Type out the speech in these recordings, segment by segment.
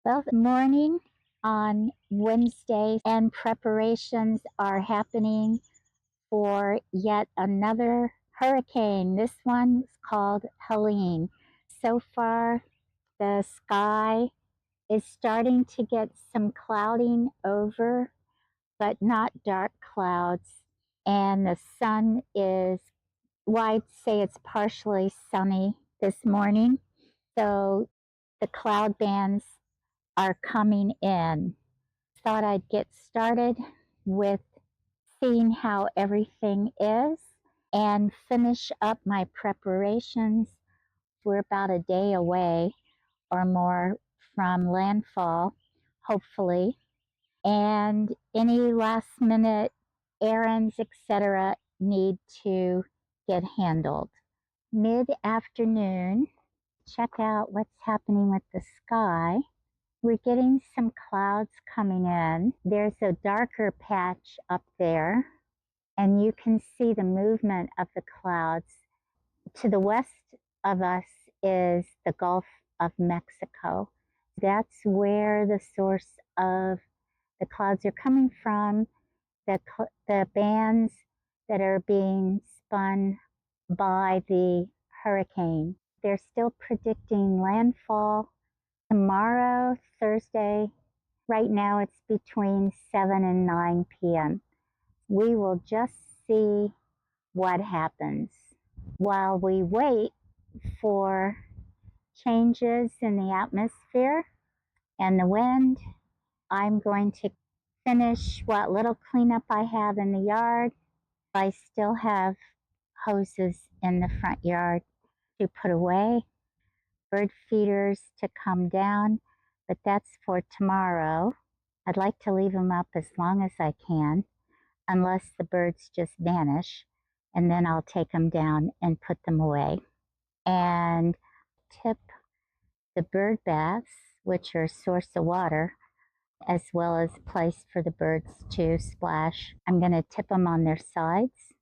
Well, morning on Wednesday, and preparations are happening for yet another hurricane. This one's called Helene. So far, the sky is starting to get some clouding over, but not dark clouds. And the sun is, well, I'd say it's partially sunny this morning. So the cloud bands are coming in. Thought I'd get started with seeing how everything is and finish up my preparations. We're about a day away or more from landfall, hopefully, and any last minute errands, etc., need to get handled. Mid-afternoon, check out what's happening with the sky. We're getting some clouds coming in. There's a darker patch up there, and you can see the movement of the clouds. To the west of us is the Gulf of Mexico. That's where the source of the clouds are coming from. The bands that are being spun by the hurricane. They're still predicting landfall tomorrow, Thursday. Right now it's between 7 and 9 p.m. We will just see what happens. While we wait for changes in the atmosphere and the wind, I'm going to finish what little cleanup I have in the yard. I still have hoses in the front yard to put away, bird feeders to come down, but that's for tomorrow. I'd like to leave them up as long as I can, unless the birds just vanish, and then I'll take them down and put them away. And tip the bird baths, which are a source of water, as well as a place for the birds to splash. I'm going to tip them on their sides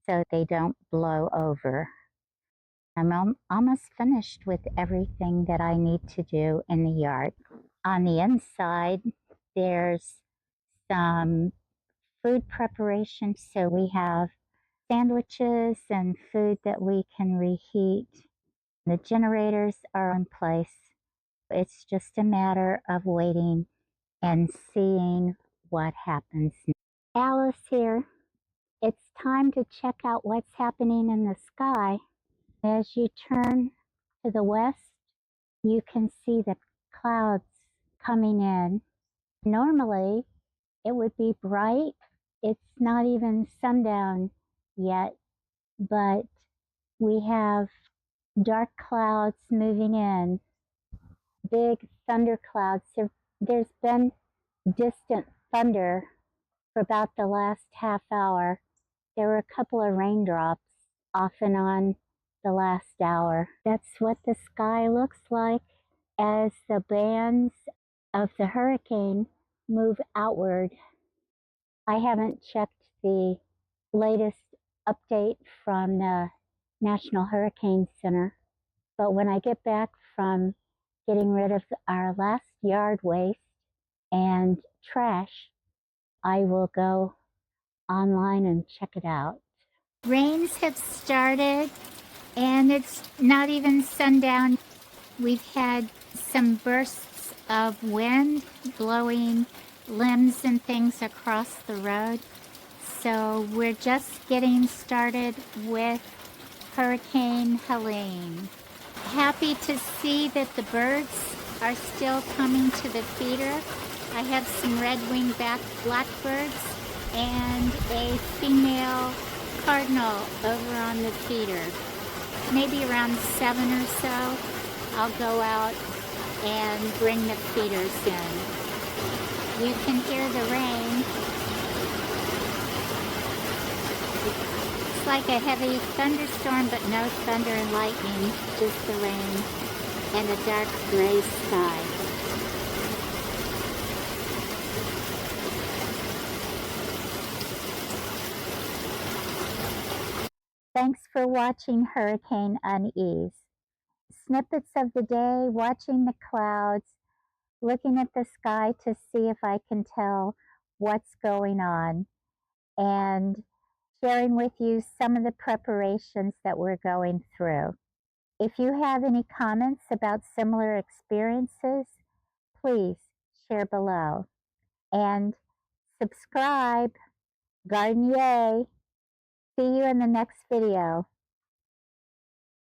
so they don't blow over. I'm almost finished with everything that I need to do in the yard. On the inside, there's some food preparation. So we have sandwiches and food that we can reheat. The generators are in place. It's just a matter of waiting and seeing what happens. Alice here. It's time to check out what's happening in the sky. As you turn to the west, you can see the clouds coming in. Normally, it would be bright. It's not even sundown yet, but we have dark clouds moving in, big thunder clouds. There's been distant thunder for about the last half hour. There were a couple of raindrops off and on the last hour. That's what the sky looks like as the bands of the hurricane move outward. I haven't checked the latest update from the National Hurricane Center, but when I get back from getting rid of our last yard waste and trash, I will go online and check it out. Rains have started, and it's not even sundown. We've had some bursts of wind blowing limbs and things across the road. So we're just getting started with Hurricane Helene. Happy to see that the birds are still coming to the feeder. I have some red-winged blackbirds and a female cardinal over on the feeder. Maybe around 7 or so, I'll go out and bring the feeders in. You can hear the rain. It's like a heavy thunderstorm, but no thunder and lightning, just the rain and a dark gray sky. Thanks for watching Hurricane Unease. Snippets of the day, watching the clouds, looking at the sky to see if I can tell what's going on, and sharing with you some of the preparations that we're going through. If you have any comments about similar experiences, please share below. And subscribe. Garden Yay! See you in the next video.